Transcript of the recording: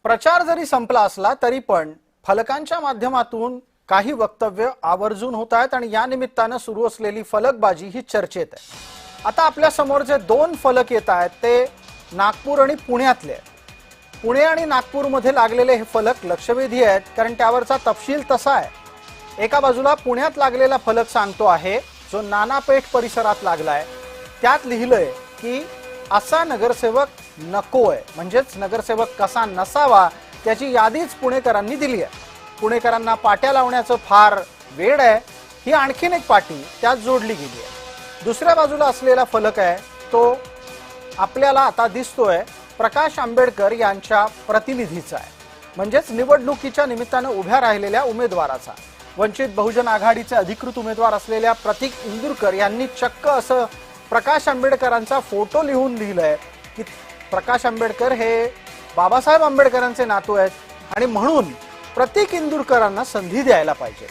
प्रचार जरी संपला असला तरी पण फलकांच्या माध्यमातून काही वक्तव्य आवर्जून होत आहेत आणि या निमित्ताने सुरू असलेली फलकबाजी ही चर्चेत आहे। आता आपल्या समोर जे दोन फलक येत आहेत ते नागपूर आणि पुण्यातले आहेत। पुणे आणि नागपूर मध्ये लागलेले हे फलक लक्षवेधी आहेत, कारण त्यावरचा तपशील तसा आहे। एका बाजूला पुण्यात लागलेला फलक सांगतो आहे, जो नानापेठ परिसरात लागलाय, त्यात लिहिलंय की असा नगरसेवक नकोय, म्हणजेच नगरसेवक कसा नसावा त्याची यादीच पुणेकरांनी दिली आहे। पुणेकरांना पाट्या लावण्याचं फार वेड आहे, ही आणखीन एक पाटी त्यात जोडली गेली आहे। दुसऱ्या बाजूला असलेला फलक आहे तो आपल्याला आता दिसतोय प्रकाश आंबेडकर यांच्या प्रतिनिधीचा आहे, म्हणजेच निवडणुकीच्या निमित्ताने उभ्या राहिलेल्या उमेदवाराचा। वंचित बहुजन आघाडीचे अधिकृत उमेदवार असलेल्या प्रतीक इंदुरकर यांनी चक्क असं प्रकाश आंबेडकरांचा फोटो लिहून लिहिलंय की प्रकाश आंबेडकर हे बाबासाहेब आंबेडकरांचे नातू आहेत आणि म्हणून प्रतीक इंदुरकरांना संधी द्यायला पाहिजे।